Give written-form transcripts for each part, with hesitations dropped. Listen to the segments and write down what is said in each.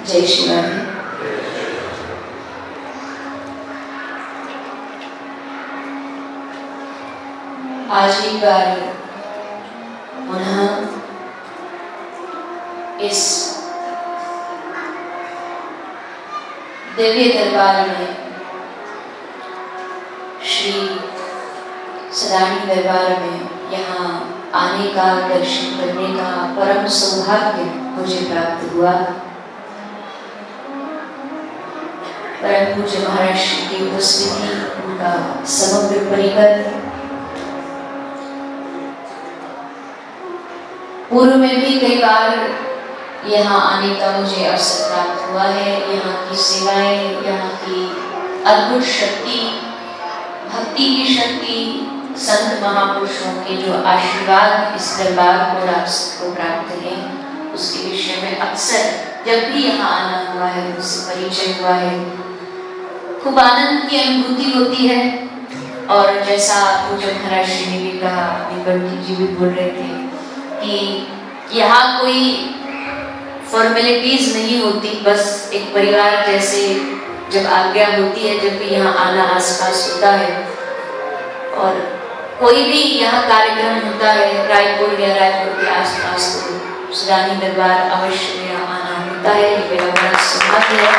जय श्री राधे। आज एक बार पुनः इस दिव्य दरबार में श्री सदानी दरबार में यहाँ आने का, दर्शन करने का परम सौभाग्य मुझे प्राप्त हुआ। परम पूज्य महाराज श्री की उपस्थिति, उनका समग्र परिकर, पूर्व में भी कई बार यहाँ आने का मुझे अवसर प्राप्त हुआ है। यहाँ की सेवाएं, यहाँ की अद्भुत शक्ति, भक्ति की शक्ति, संत महापुरुषों के जो आशीर्वाद इस दरबार को प्राप्त है, उसके विषय में अक्सर जब भी यहाँ आना हुआ है, उससे परिचय हुआ है, खूब आनंद की अनुभूति होती है। और जैसा पूज्य महाराज श्री ने भी कहा, बंटी जी भी बोल रहे थे कि यहाँ कोई फॉर्मेलिटीज नहीं होती, बस एक परिवार जैसे जब आज्ञा होती है, जब भी यहाँ आना आसपास होता है और कोई भी यहाँ कार्यक्रम होता है रायपुर या रायपुर के आसपास, तो सदानी दरबार अवश्य यहाँ आना होता है। ये मेरा बड़ा सौभाग्य है।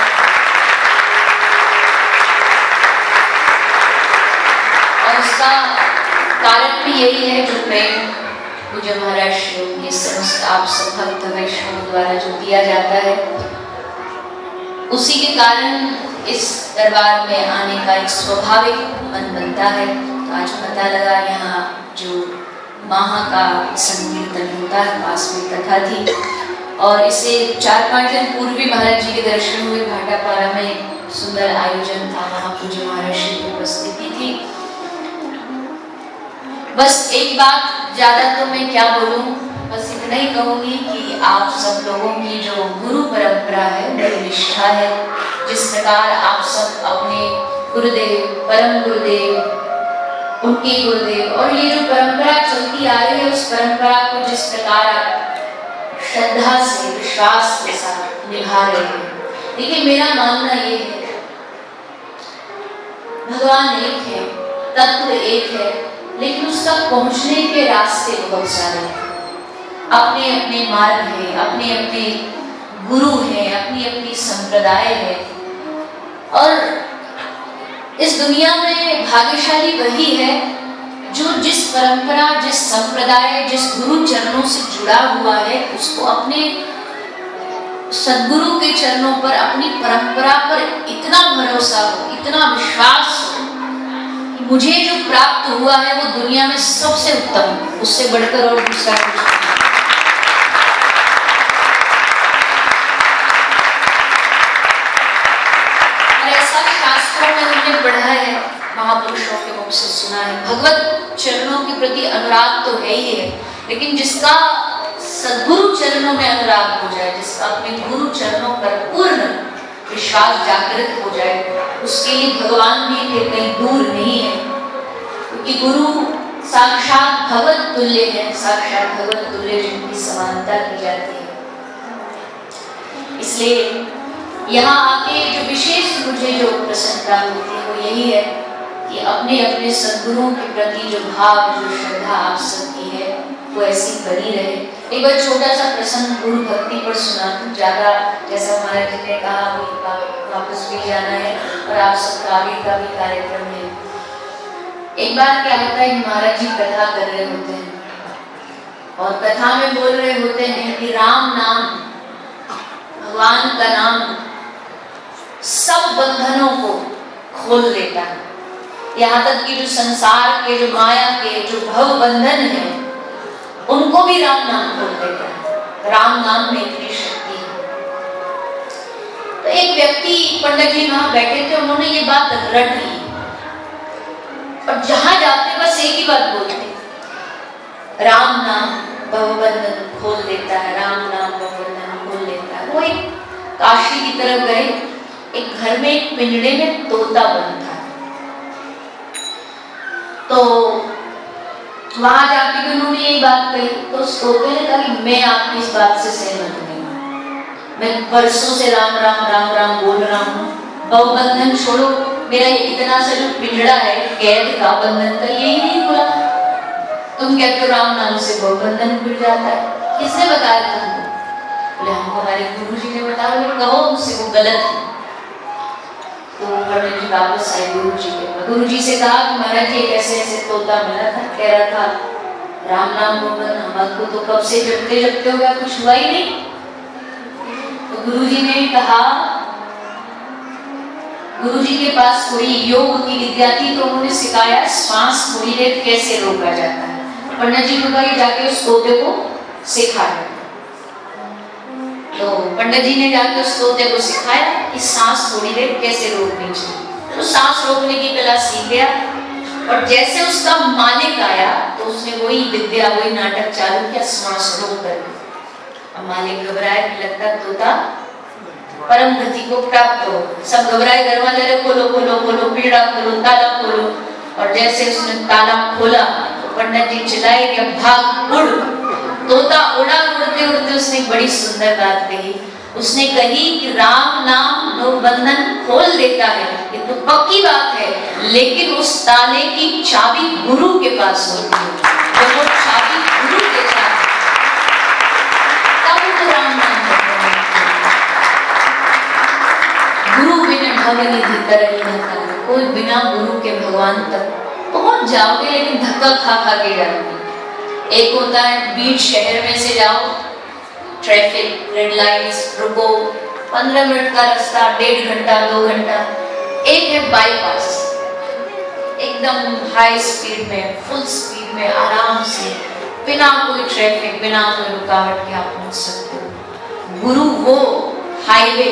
और उसका कारण भी यही है, जो प्रेम पूज्य महाराज श्री के समस्त आप सब भक्त वैष्णव द्वारा जो दिया जाता है, उसी के कारण इस दरबार में आने का एक स्वाभाविक मन बनता है। तो आज पता लगा यहाँ जो महा का संकीर्तन होता है, पास में कथा थी, और इससे 4-5 दिन पूर्व भी महाराज जी के दर्शन हुए। भाटापारा में सुंदर आयोजन था, वहाँ पूज्य महाराज श्री की उपस्थिति थी। बस एक बात, ज्यादा तो मैं क्या बोलूं, बस इतना ही कहूंगी कि आप सब लोगों की जो गुरु परंपरा है, बड़ी निष्ठा है। जिस प्रकार आप सब अपने गुरुदेव, परम गुरुदेव, उनके गुरुदेव, और ये जो परंपरा चलती आ रही है, उस परंपरा को जिस प्रकार आप श्रद्धा से, विश्वास के साथ निभा रहे हैं। देखिए, मेरा मानना ये है, भगवान एक है, तत्व एक है, लेकिन उसका पहुंचने के रास्ते बहुत सारे हैं। अपने अपने मार्ग हैं, अपने अपने गुरु हैं, अपनी अपनी संप्रदाय है। और इस दुनिया में भाग्यशाली वही है जो जिस परंपरा, जिस संप्रदाय, जिस गुरु चरणों से जुड़ा हुआ है, उसको अपने सद्गुरु के चरणों पर, अपनी परंपरा पर इतना भरोसा हो, इतना विश्वास हो, मुझे जो प्राप्त हुआ है वो दुनिया में सबसे उत्तम, उससे बढ़कर और दूसरा कुछ नहीं। और ऐसा शास्त्रों में हमने पढ़ा है, महापुरुषों के मुख से सुना है। भगवत चरणों के प्रति अनुराग तो है ही है, लेकिन जिसका सद्गुरु चरणों में अनुराग हो जाए, जिसका अपने गुरु चरणों पर पूर्ण विश्वास जागृत हो जाए, उसके लिए भगवान भी फिर कहीं दूर नहीं है, क्योंकि गुरु साक्षात भगवत तुल्य है, साक्षात भगवत तुल्य जिनकी समानता की जाती है। इसलिए यहाँ आके जो विशेष मुझे जो प्रसन्नता होती है वो यही है कि अपने अपने सद्गुरुओं के प्रति जो भाव, जो श्रद्धा आप सबकी है वो ऐसी बनी रहे। एक बार छोटा सा प्रसंग गुरु भक्ति पर सुना, ज्यादा जैसा महाराज जी ने कहा वापस भी जाना है और आप सबका आगे का भी कार्यक्रम है। एक बार क्या होता है, महाराज जी कथा कर रहे होते हैं और कथा में बोल रहे होते हैं कि राम नाम, भगवान का नाम सब बंधनों को खोल देता है। यहाँ तक कि जो संसार के, जो माया के, जो भव बंधन है, उनको भी राम नाम खोल देता है। राम नाम में इतनी शक्ति है। तो एक व्यक्ति, पंडित जी वहां बैठे थे, उन्होंने ये बात रट ली और जहां जाते बस एक ही बात बोलते, राम नाम भव बंधन खोल देता है, राम नाम भव बंधन खोल देता है। वो एक काशी की तरफ गए, एक घर में एक पिंजड़े में तोता बंद था। तो वहां जाके उन्होंने ये बात कही, तो उस तोते ने कहा कि मैं आपकी इस बात से सहमत नहीं हूं, मैं वर्षों से राम राम राम राम बोल रहा हूँ, भव बंधन छोड़ो, मेरा इतना सा जो पिंजड़ा है कैद का, बंधन का, यही नहीं खुला। तुम कहते हो राम नाम से भव बंधन खुल जाता है, किसने बताया तुमको? बोले हमको हमारे गुरु जी ने बताया। कहो उससे वो गलत है। तो पंडित जी वापस आए गुरु जी के, गुरु जी से कहा कि महाराज जी ऐसे ऐसे तोता मिला था, कह रहा था राम नाम बोलना, हमको तो कब से जपते जपते हो गया, कुछ हुआ ही नहीं। तो गुरु जी ने कहा, गुरु जी के पास थोड़ी योग की विद्या थी, तो उन्होंने सिखाया श्वास थोड़ी देर कैसे रोका जाता है। पंडित जी ने जाके उस तोते को सिखाया। तो पंडित जी ने जाके उस तोते को सिखाया कि सांस थोड़ी देर कैसे रोकनी चाहिए। तो सांस रोकने की कला सीख गया और जैसे उसका मालिक आया तो उसने वही विद्या, वही नाटक चालू किया, सांस रोक कर। अब मालिक घबराया कि लगता तोता परम गति को प्राप्त हो। सब घबराए, घर वाले खोलो खोलो खोलो, पिंजड़ा खोलो, ताला खोलो। और जैसे उसने ताला खोला तो पंडित जी चिल्लाए कि भाग उड़। तोता उड़ा, उड़ते उड़ते उसने बड़ी सुंदर बात कही। उसने कही कि राम नाम भव बंधन खोल देता है, ये तो पक्की बात है, लेकिन उस ताले की चाबी गुरु के पास होती है। जब वो चाबी गुरु देता है तब तो राम नाम गुरु बिना भगनिधि तरही न, कोई बिना गुरु के भगवान तक पहुंच जाओगे, लेकिन धक्का खा खा के जाओगे। एक होता है बीच शहर में से जाओ, ट्रैफिक, रेड लाइट्स, रुको, 15 मिनट का रास्ता, 1.5 घंटा 2 घंटा। एक है बाईपास, एकदम हाई स्पीड में, फुल स्पीड में, आराम से, बिना कोई ट्रैफिक, बिना कोई रुकावट के आप पहुंच सकते हो। गुरु वो हाईवे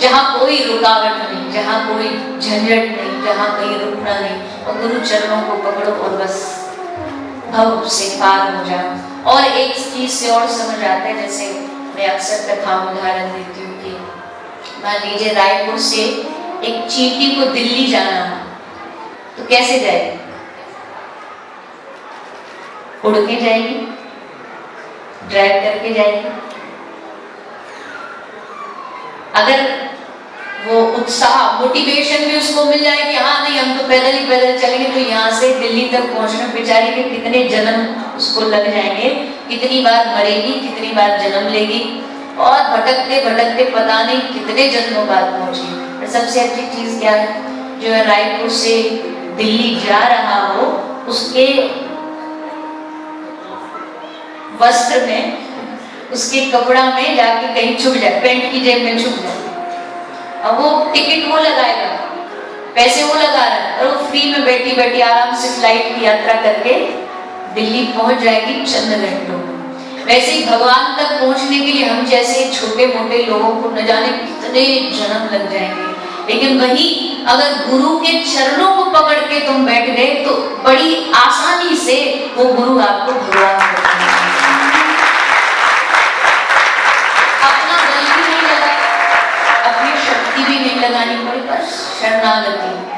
जहाँ कोई रुकावट नहीं, जहाँ कोई झंझट नहीं, जहाँ कहीं रुकना नहीं, और गुरु चरणों को पकड़ो और बस भव से पार हो जाओ। और एक चीज से और समझ आता है, जैसे मैं अक्सर कथा में उदाहरण देती हूँ कि मान लीजिए रायपुर से एक चींटी को दिल्ली जाना हो तो कैसे जाएगी? उड़ के जाएगी, ड्राइव करके जाएगी। अगर वो उत्साह, मोटिवेशन भी उसको मिल जाए कि हाँ नहीं हम तो पैदल ही पैदल चलेंगे, तो यहाँ से दिल्ली तक पहुँचने बेचारी के कितने जन्म उसको लग जाएंगे, कितनी बार मरेगी, कितनी बार जन्म लेगी, और भटकते भटकते पता नहीं कितने जन्मों बाद पहुँची। सबसे अच्छी चीज क्या है, जो है रायपुर से दिल्ली जा रहा हो उसके वस्त्र में, उसके कपड़ा में जाके कहीं छुप जाए, पेंट की जेब में छुप जाए। अब वो टिकट वो लगाएगा, पैसे वो लगा रहा है, और वो फ्री में बैठी बैठी आराम से फ्लाइट की यात्रा करके दिल्ली पहुंच जाएगी चंद घंटों में। वैसे ही भगवान तक पहुंचने के लिए हम जैसे छोटे मोटे लोगों को न जाने कितने जन्म लग जाएंगे, लेकिन वही अगर गुरु के चरणों को पकड़ के तुम बैठ गए तो बड़ी आसानी से वो गुरु आपको भगवान अपना बल भी नहीं लगा, अपनी भी नहीं लगानी पड़ी, बस शरणागति।